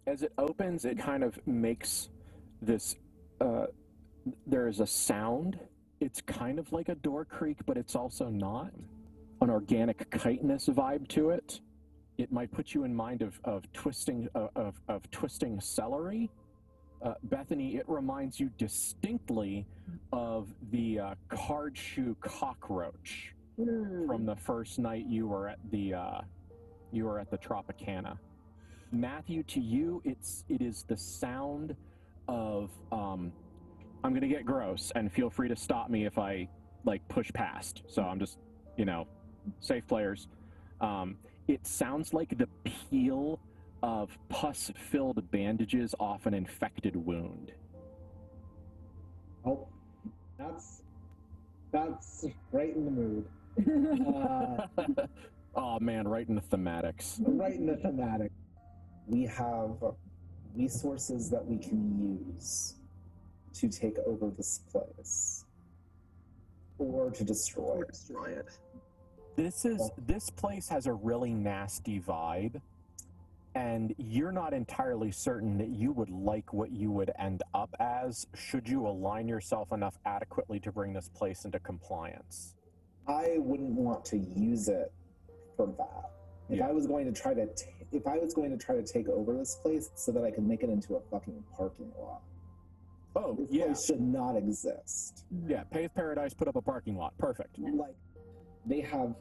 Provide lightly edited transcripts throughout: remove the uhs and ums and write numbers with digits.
As it opens, it kind of makes this. Uh, there is a sound. It's kind of like a door creak, but it's also not. An organic chitinous vibe to it. It might put you in mind of twisting of twisting celery. Bethany, it reminds you distinctly of the card shoe cockroach from the first night you were at the Tropicana. Matthew, to you, it is the sound of I'm gonna get gross, and feel free to stop me if I like push past. So I'm just, safe players. It sounds like the peel of pus-filled bandages off an infected wound. Oh, that's right in the mood. Oh man, right in the thematics. Right in the thematic. We have resources that we can use to take over this place, or to destroy it. This place has a really nasty vibe, and you're not entirely certain that you would like what you would end up as should you align yourself enough adequately to bring this place into compliance. I wouldn't want to use it for that. If I was going to try to take over this place so that I could make it into a fucking parking lot. Oh, this yeah. place should not exist. Yeah, Pave Paradise put up a parking lot. Perfect. Like, they have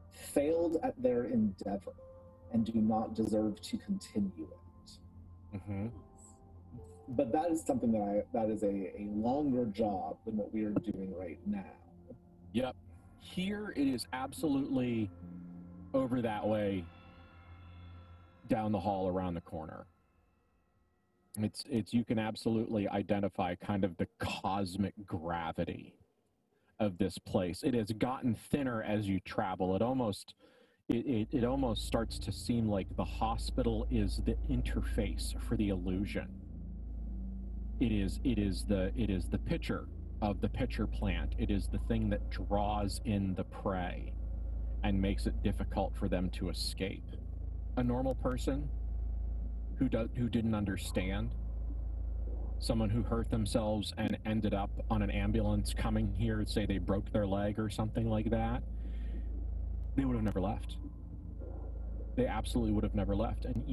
failed at their endeavor and do not deserve to continue it. Mm-hmm. But that is something that is a longer job than what we are doing right now. Yep. Here it is absolutely over that way, down the hall around the corner. It's you can absolutely identify kind of the cosmic gravity of this place. It has gotten thinner as you travel. It almost starts to seem like the hospital is the interface for the illusion. It is the pitcher of the pitcher plant. It is the thing that draws in the prey and makes it difficult for them to escape. A normal person who didn't understand, someone who hurt themselves and ended up on an ambulance coming here, say they broke their leg or something like that, they would have never left. They absolutely would have never left. And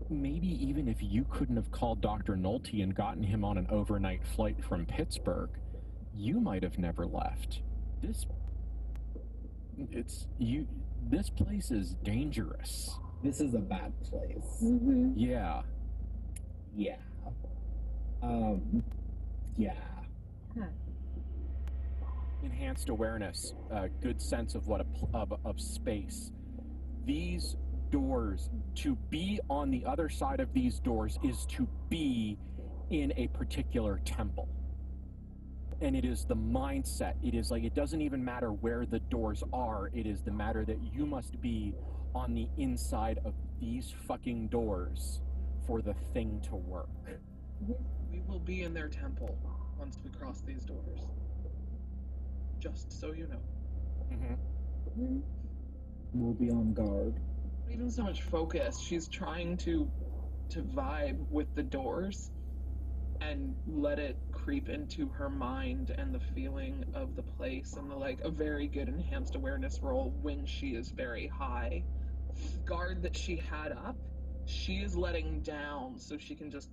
maybe even if you couldn't have called Dr. Nolte and gotten him on an overnight flight from Pittsburgh, you might have never left. This place is dangerous. This is a bad place. Mm-hmm. Yeah. Yeah. Yeah. Huh. Enhanced awareness, a good sense of of space. These doors, to be on the other side of these doors is to be in a particular temple. And it is the mindset. It is like, it doesn't even matter where the doors are. It is the matter that you must be on the inside of these fucking doors for the thing to work. We will be in their temple once we cross these doors. Just so you know. Mm-hmm. We'll be on guard. Even so much focus, she's trying to vibe with the doors and let it creep into her mind and the feeling of the place and a very good enhanced awareness roll when she is very high. Guard that she had up, she is letting down so she can just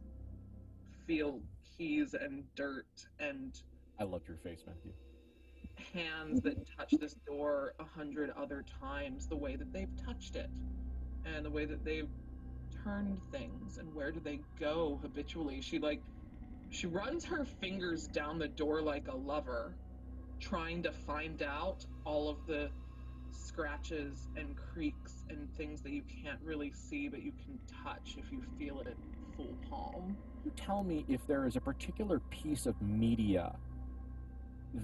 feel keys and dirt and... I loved your face, Matthew. Hands that touch this door 100 other times, the way that they've touched it and the way that they've turned things and where do they go habitually. She runs her fingers down the door like a lover, trying to find out all of the scratches and creaks and things that you can't really see but you can touch if you feel it full palm. You tell me if there is a particular piece of media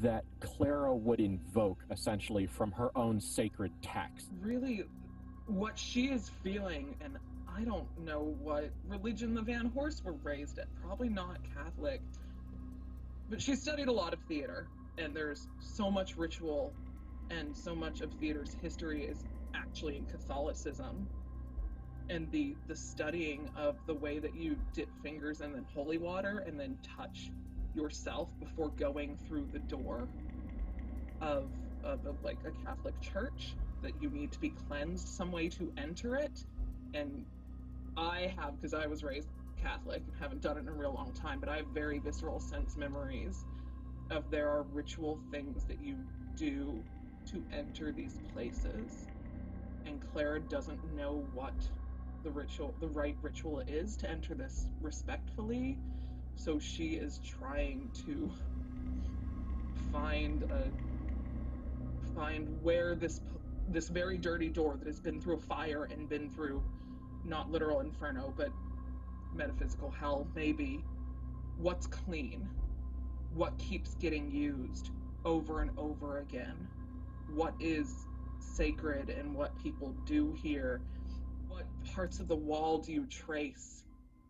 that Clara would invoke, essentially, from her own sacred text. Really, what she is feeling, and I don't know what religion the Van Horst were raised in, probably not Catholic, but she studied a lot of theater, and there's so much ritual, and so much of theater's history is actually in Catholicism. and the studying of the way that you dip fingers in then holy water and then touch yourself before going through the door of like a Catholic church, that you need to be cleansed some way to enter it. And I have, because I was raised Catholic and haven't done it in a real long time, but I have very visceral sense memories of there are ritual things that you do to enter these places, and Clara doesn't know what the right ritual is to enter this respectfully, so she is trying to find where this very dirty door that has been through a fire and been through not literal inferno but metaphysical hell, maybe, what's clean, what keeps getting used over and over again, what is sacred and what people do here, what parts of the wall do you trace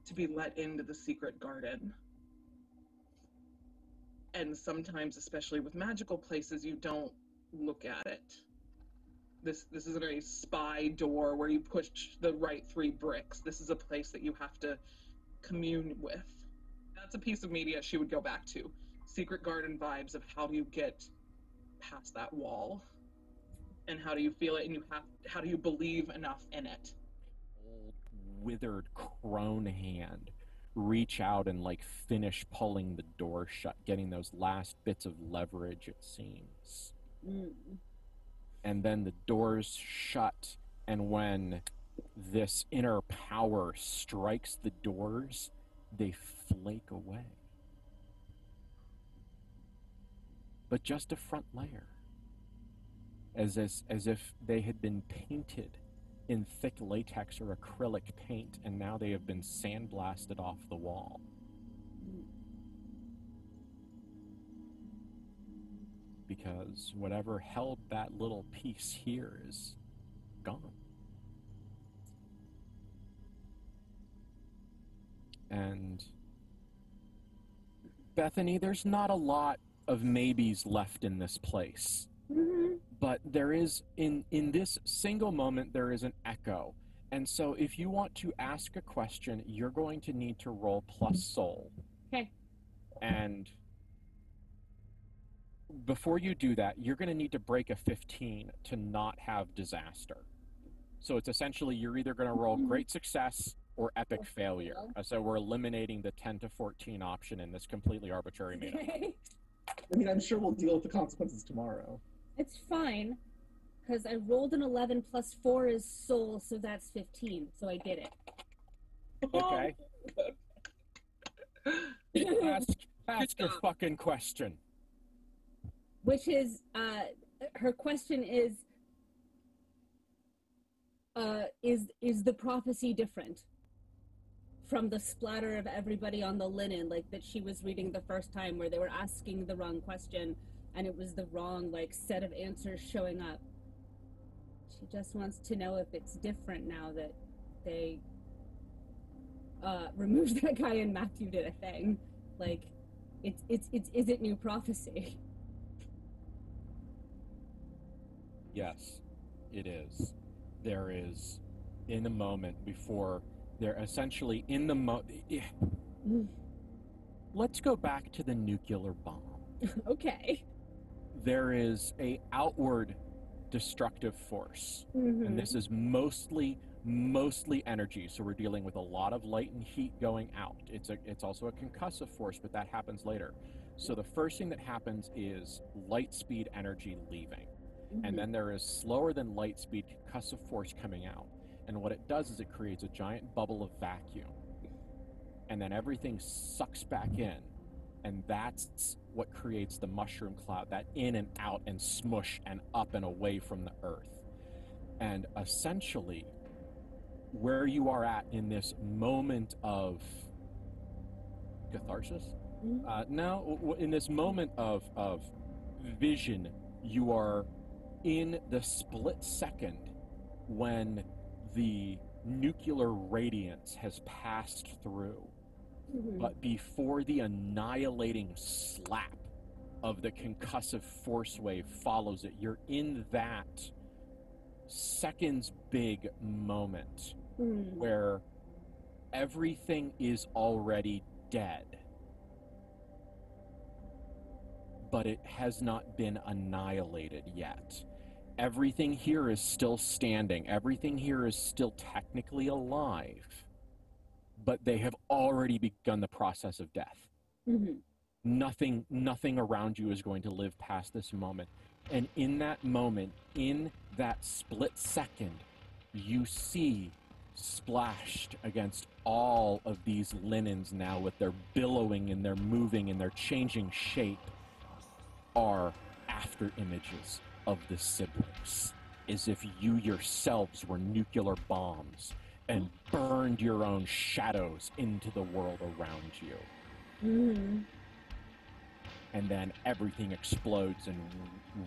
to be let into the secret garden. And sometimes, especially with magical places, you don't look at it. This isn't a spy door where you push the right 3 bricks. This is a place that you have to commune with. That's a piece of media she would go back to. Secret Garden vibes of how do you get past that wall, and how do you feel it, and how do you believe enough in it. Old withered crone hand reach out and like finish pulling the door shut, getting those last bits of leverage, it seems. And then the doors shut, and when this inner power strikes the doors, they flake away. But just a front layer, as if they had been painted in thick latex or acrylic paint, and now they have been sandblasted off the wall. Because whatever held that little piece here is gone. And Bethany, there's not a lot of maybes left in this place. But there is, in this single moment, there is an echo. And so if you want to ask a question, you're going to need to roll plus soul. Okay. And before you do that, you're going to need to break a 15 to not have disaster. So it's essentially you're either going to roll great success or epic failure. So we're eliminating the 10 to 14 option in this completely arbitrary made-up. Okay. I mean, I'm sure we'll deal with the consequences tomorrow. It's fine, because I rolled an 11 plus 4 is soul, so that's 15, so I did it. Okay. Ask your fucking question. Which is, her question is the prophecy different from the splatter of everybody on the linen, like that she was reading the first time, where they were asking the wrong question and it was the wrong like set of answers showing up? She just wants to know if it's different now that they removed that guy and Matthew did a thing. Like, is it new prophecy? Yes, it is. There is, in the moment before, they're essentially in the Let's go back to the nuclear bomb. Okay. There is a outward destructive force, and this is mostly energy. So we're dealing with a lot of light and heat going out. It's also a concussive force, but that happens later. So the first thing that happens is light speed energy leaving. And then there is slower than light speed concussive force coming out. And what it does is it creates a giant bubble of vacuum. And then everything sucks back in. And that's what creates the mushroom cloud, that in and out and smush and up and away from the earth. And essentially, where you are at in this moment of catharsis? No, in this moment of vision, you are in the split second when the nuclear radiance has passed through, but before the annihilating slap of the concussive force wave follows it, you're in that seconds big moment Mm. where everything is already dead, but it has not been annihilated yet. Everything here is still standing. Everything here is still technically alive, but they have already begun the process of death. Mm-hmm. Nothing around you is going to live past this moment. And in that moment, in that split second, you see splashed against all of these linens now, with their billowing and their moving and their changing shape, are after images of the siblings, as if you yourselves were nuclear bombs and burned your own shadows into the world around you. Mm-hmm. And then everything explodes in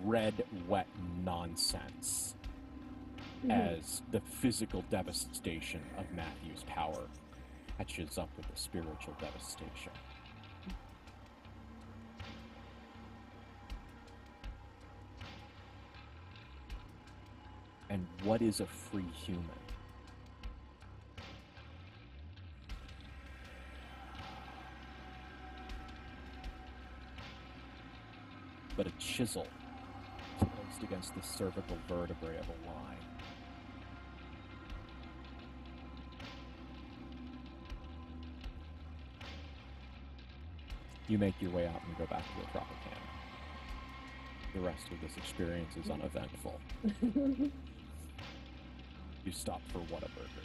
red, wet nonsense as the physical devastation of Matthew's power catches up with the spiritual devastation. And what is a free human? But a chisel placed against the cervical vertebrae of a lie. You make your way out and go back to the Tropicana. The rest of this experience is uneventful. You stop for Whataburger.